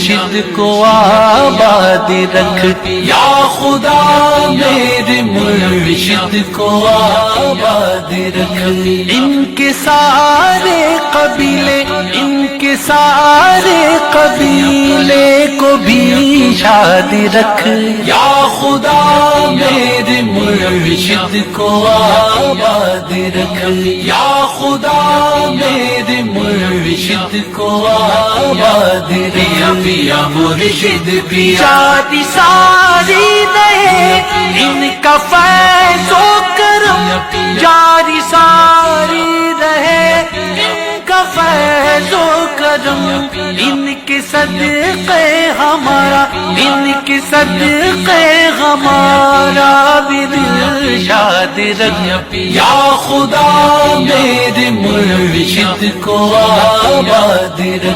مرشد کو آباد رکھ، یا خدا میرے مرشد کو آباد رکھ، ان کے سارے قبیلے، ان کے سارے قبیلے کو بھی شاد رکھ، یا خدا میرے مرشد کو آباد رکھ، یا خدا میرے مرشد کو آباد رکھ، یا مرشد پیا شادی ساری رہے ان کا فیض و کرم، جاری ساری رہے ان کا فیض و کرم، ان کے صدقے ہمارا، ان کے صدقے ہمارا بھی دل شاد رکھ، یا خدا میرے مرشد کو آباد رکھ۔